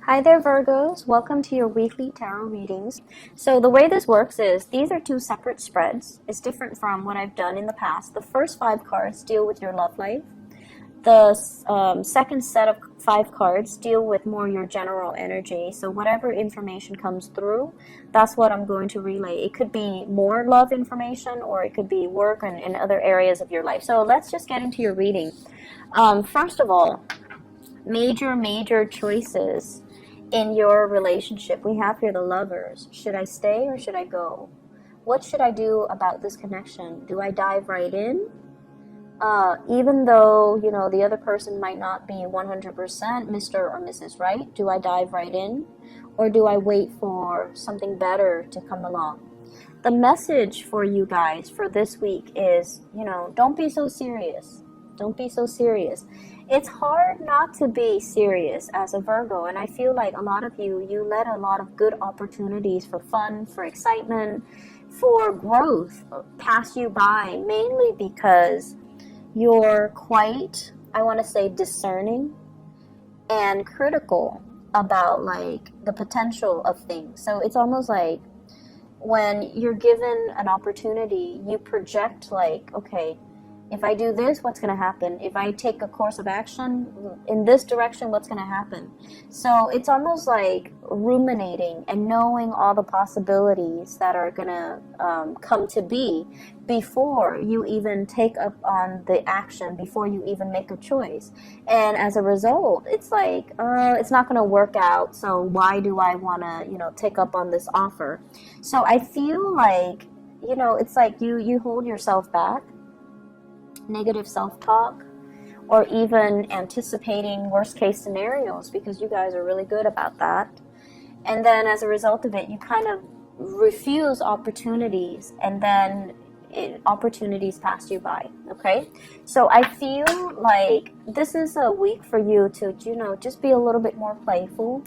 Hi there, Virgos. Welcome to your weekly tarot readings. So the way this works is these are two separate spreads. It's different from what I've done in the past. The first 5 cards deal with your love life. The second set of 5 cards deal with more your general energy. So whatever information comes through, that's what I'm going to relay. It could be more love information, or it could be work and other areas of your life. So let's just get into your reading. First of all, major choices in your relationship. We have here the Lovers. Should I stay or should I go? What should I do about this connection? Do I dive right in? Even though, you know, the other person might not be 100% Mr. or Mrs. Right, do I dive right in? Or do I wait for something better to come along? The message for you guys for this week is, you know, don't be so serious. Don't be so serious. It's hard not to be serious as a Virgo, and I feel like a lot of you let a lot of good opportunities for fun, for excitement, for growth pass you by, mainly because you're quite, I want to say, discerning and critical about like the potential of things. So it's almost like when you're given an opportunity, you project like, okay, if I do this, what's going to happen? If I take a course of action in this direction, what's going to happen? So it's almost like ruminating and knowing all the possibilities that are going to come to be before you even take up on the action, before you even make a choice. And as a result, it's like, it's not going to work out. So why do I want to, you know, take up on this offer? So I feel like, you know, it's like you hold yourself back. Negative self-talk, or even anticipating worst case scenarios, because you guys are really good about that. And then as a result of it, you kind of refuse opportunities, and then opportunities pass you by. Okay, so I feel like this is a week for you to, you know, just be a little bit more playful.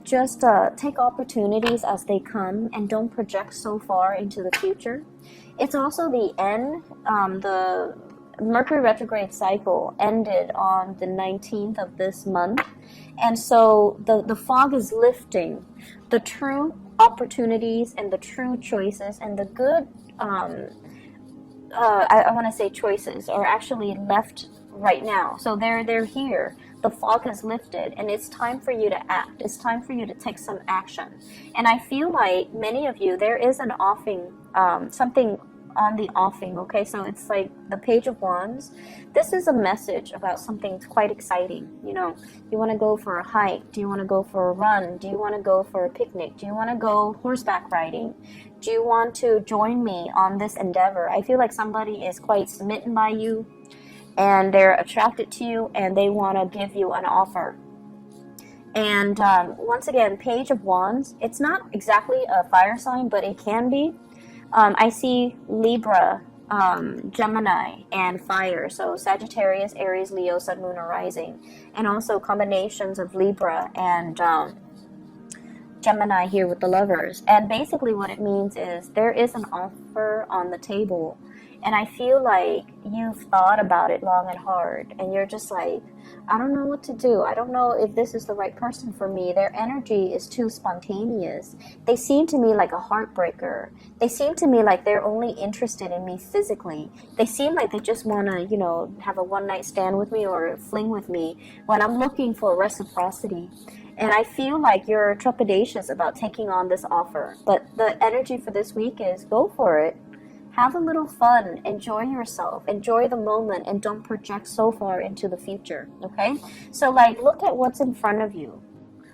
Just take opportunities as they come and don't project so far into the future. It's also the end, the Mercury retrograde cycle ended on the 19th of this month, and so the fog is lifting. The true opportunities and the true choices and the good I want to say choices are actually left right now. So they're here. The fog has lifted, and it's time for you to act. It's time for you to take some action. And I feel like many of you, there is an offing, something on the offing. Okay, so it's like the Page of Wands. This is a message about something quite exciting. You know, you want to go for a hike? Do you want to go for a run? Do you want to go for a picnic? Do you want to go horseback riding? Do you want to join me on this endeavor? I feel like somebody is quite smitten by you, and they're attracted to you, and they want to give you an offer. And once again, Page of Wands, it's not exactly a fire sign, but it can be. I see Libra, Gemini, and fire. So Sagittarius, Aries, Leo, Sun, Moon, or Rising. And also combinations of Libra and Gemini here with the Lovers. And basically what it means is there is an offer on the table. And I feel like you've thought about it long and hard. And you're just like, I don't know what to do. I don't know if this is the right person for me. Their energy is too spontaneous. They seem to me like a heartbreaker. They seem to me like they're only interested in me physically. They seem like they just want to, you know, have a one-night stand with me or fling with me when I'm looking for reciprocity. And I feel like you're trepidatious about taking on this offer. But the energy for this week is go for it. Have a little fun, enjoy yourself, enjoy the moment, and don't project so far into the future, okay? So like, look at what's in front of you,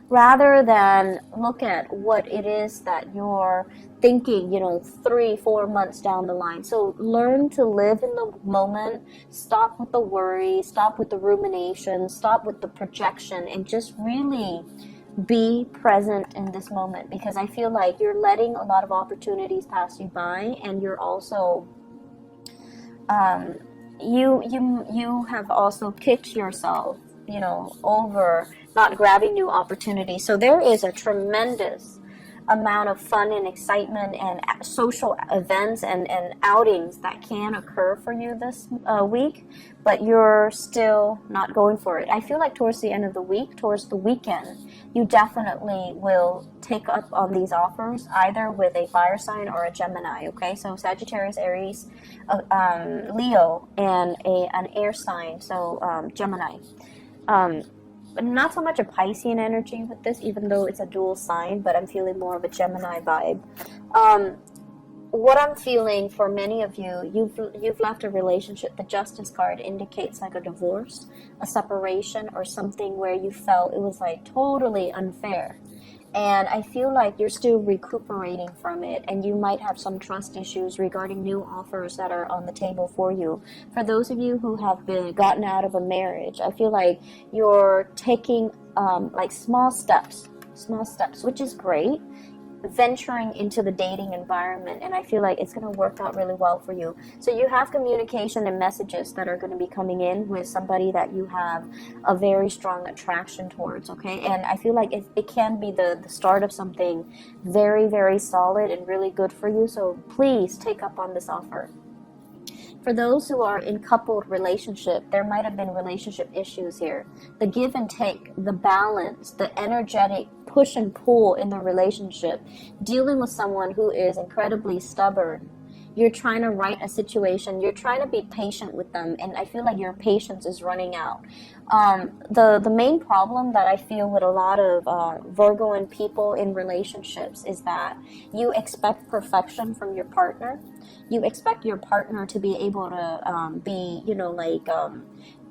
rather than look at what it is that you're thinking, you know, 3-4 months down the line. So learn to live in the moment, stop with the worry, stop with the rumination, stop with the projection, and just really be present in this moment, because I feel like you're letting a lot of opportunities pass you by, and you're also you have also kicked yourself, you know, over not grabbing new opportunities. So there is a tremendous amount of fun and excitement and social events and outings that can occur for you this week, but you're still not going for it. I feel like towards the end of the week, towards the weekend, you definitely will take up on these offers, either with a fire sign or a Gemini, okay? So Sagittarius, Aries, Leo, and an air sign, so Gemini. But not so much a Piscean energy with this, even though it's a dual sign, but I'm feeling more of a Gemini vibe. What I'm feeling for many of you, you've left a relationship. The Justice card indicates like a divorce, a separation, or something where you felt it was like totally unfair. And I feel like you're still recuperating from it, and you might have some trust issues regarding new offers that are on the table for you. For those of you who have been gotten out of a marriage, I feel like you're taking like small steps, which is great, venturing into the dating environment, and I feel like it's going to work out really well for you. So you have communication and messages that are going to be coming in with somebody that you have a very strong attraction towards, okay? And I feel like it can be the start of something very, very solid and really good for you. So please take up on this offer. For those who are in coupled relationship, there might have been relationship issues here. The give and take, the balance, the energetic push and pull in the relationship, dealing with someone who is incredibly stubborn. You're trying to right a situation. You're trying to be patient with them, and I feel like your patience is running out. The main problem that I feel with a lot of Virgoan people in relationships is that you expect perfection from your partner. You expect your partner to be able to be, you know, like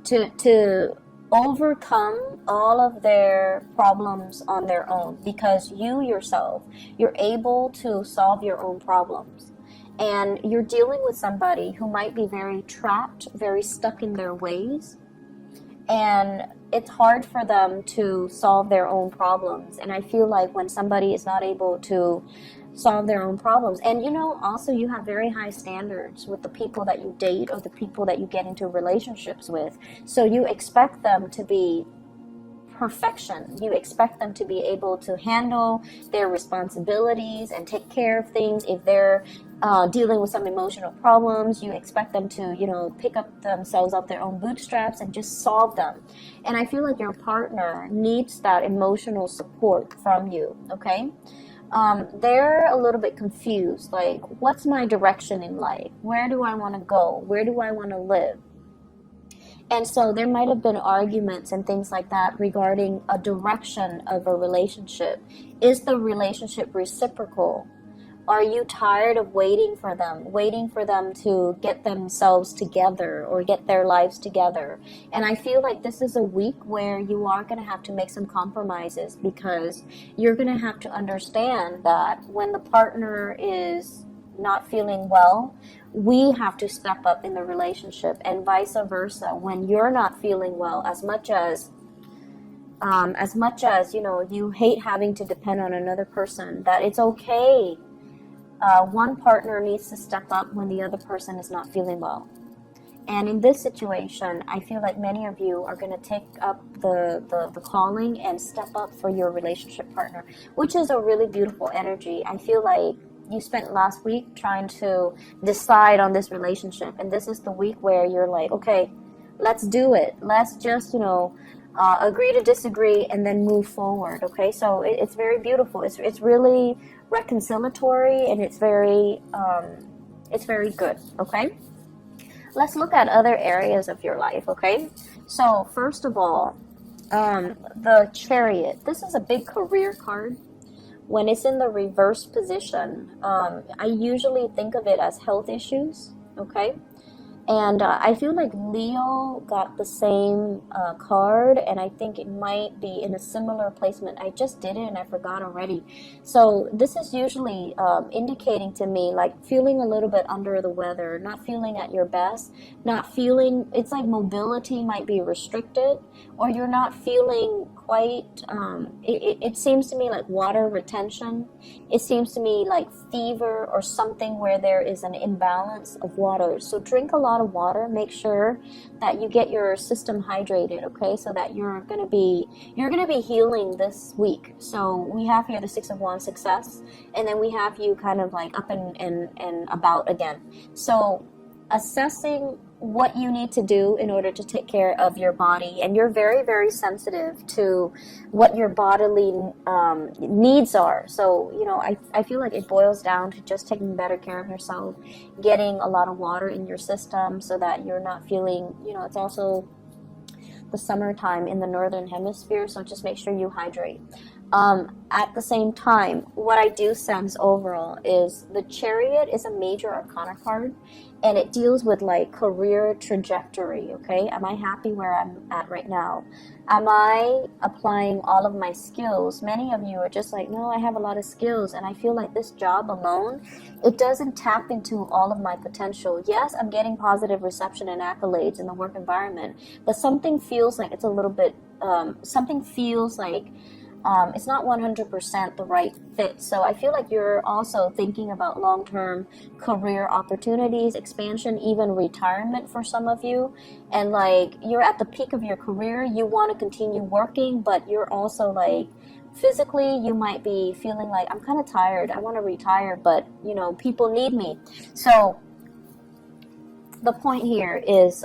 to overcome all of their problems on their own, because you yourself, you're able to solve your own problems. And you're dealing with somebody who might be very trapped, very stuck in their ways. And it's hard for them to solve their own problems. And I feel like when somebody is not able to solve their own problems, and you know, also you have very high standards with the people that you date or the people that you get into relationships with. So you expect them to be perfection. You expect them to be able to handle their responsibilities and take care of things. If they're dealing with some emotional problems, you expect them to, you know, pick up themselves up their own bootstraps and just solve them. And I feel like your partner needs that emotional support from you, okay? They're a little bit confused, like, what's my direction in life? Where do I want to go? Where do I want to live? And so there might have been arguments and things like that regarding a direction of a relationship. Is the relationship reciprocal? Are you tired of waiting for them to get themselves together or get their lives together? And I feel like this is a week where you are going to have to make some compromises, because you're going to have to understand that when the partner is not feeling well, we have to step up in the relationship, and vice versa. When you're not feeling well, as much as you know, you hate having to depend on another person, that it's okay. One partner needs to step up when the other person is not feeling well. And in this situation, I feel like many of you are going to take up the calling and step up for your relationship partner, which is a really beautiful energy. I feel like you spent last week trying to decide on this relationship, and this is the week where you're like, okay, let's do it. Let's just, you know, agree to disagree and then move forward, okay? So it's very beautiful. It's really reconciliatory, and it's very good, okay? Let's look at other areas of your life, okay? So first of all, the Chariot. This is a big career card. When it's in the reverse position, I usually think of it as health issues, okay? And I feel like Leo got the same card, and I think it might be in a similar placement. I just did it and I forgot already. So this is usually indicating to me like feeling a little bit under the weather, not feeling at your best, not feeling, it's like mobility might be restricted, or you're not feeling quite, it seems to me like water retention. It seems to me like fever or something where there is an imbalance of water. So drink a lot of water. Make sure that you get your system hydrated, okay? So that you're gonna be healing this week. So we have here the Six of Wands, success, and then we have you kind of like up and about again. So assessing what you need to do in order to take care of your body, and you're very, very sensitive to what your bodily needs are. So, you know, I feel like it boils down to just taking better care of yourself, getting a lot of water in your system so that you're not feeling, you know, it's also the summertime in the northern hemisphere, so just make sure you hydrate. At the same time, what I do sense overall is the Chariot is a major arcana card, and it deals with like career trajectory, okay? Am I happy where I'm at right now? Am I applying all of my skills? Many of you are just like, no, I have a lot of skills, and I feel like this job alone, it doesn't tap into all of my potential. Yes, I'm getting positive reception and accolades in the work environment, but something feels like it's a little bit, something feels like it's not 100% the right fit. So I feel like you're also thinking about long-term career opportunities, expansion, even retirement for some of you. And like you're at the peak of your career, you want to continue working, but you're also like physically you might be feeling like, I'm kind of tired, I want to retire, but you know, people need me. So the point here is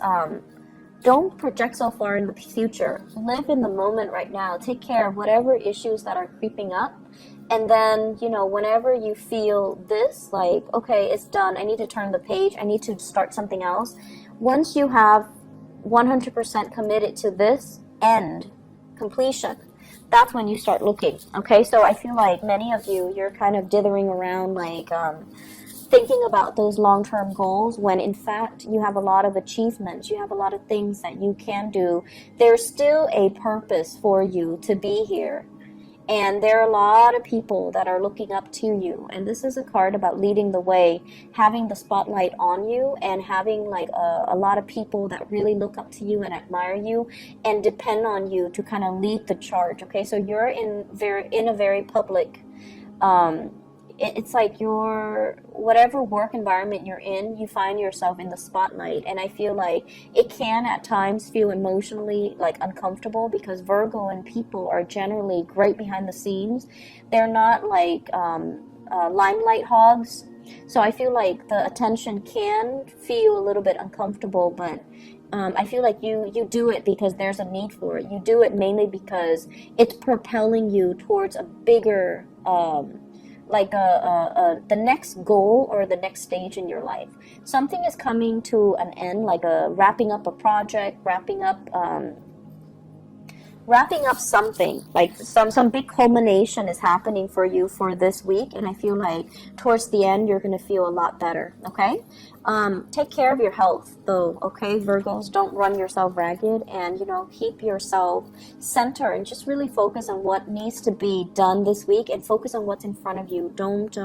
don't project so far in the future. Live in the moment right now. Take care of whatever issues that are creeping up. And then, you know, whenever you feel this, like, okay, it's done, I need to turn the page, I need to start something else. Once you have 100% committed to this end, completion, that's when you start looking, okay? So I feel like many of you, you're kind of dithering around, like, thinking about those long-term goals when in fact you have a lot of achievements, you have a lot of things that you can do. There's still a purpose for you to be here, and there are a lot of people that are looking up to you, and this is a card about leading the way, having the spotlight on you, and having like a lot of people that really look up to you and admire you and depend on you to kind of lead the charge, okay? So you're in a very public it's like your whatever work environment you're in, you find yourself in the spotlight, and I feel like it can at times feel emotionally like uncomfortable because Virgo and people are generally great behind the scenes. They're not like limelight hogs, so I feel like the attention can feel a little bit uncomfortable, but I feel like you do it because there's a need for it. You do it mainly because it's propelling you towards a bigger like the next goal or the next stage in your life. Something is coming to an end, like wrapping up a project, wrapping up something, like some big culmination is happening for you for this week, and I feel like towards the end you're going to feel a lot better, okay? Take care of your health though, okay, Virgos? Don't run yourself ragged, and you know, keep yourself centered and just really focus on what needs to be done this week and focus on what's in front of you. Don't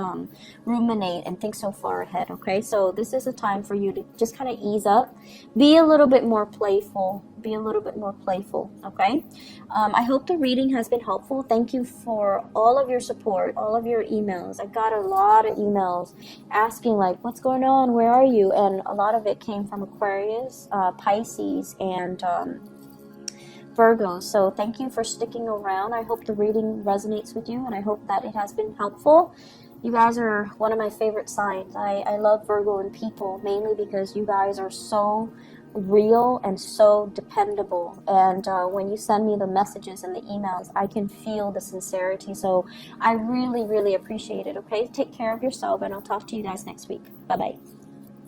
ruminate and think so far ahead, okay? So this is a time for you to just kind of ease up, be a little bit more playful, okay? I hope the reading has been helpful. Thank you for all of your support, all of your emails. I got a lot of emails asking like, what's going on, where are you? And a lot of it came from Aquarius, Pisces, and Virgo. So thank you for sticking around. I hope the reading resonates with you, and I hope that it has been helpful. You guys are one of my favorite signs. I love Virgo and people mainly because you guys are so real and so dependable, and when you send me the messages and the emails, I can feel the sincerity, so I really appreciate it, okay? Take care of yourself, and I'll talk to you guys next week. Bye bye.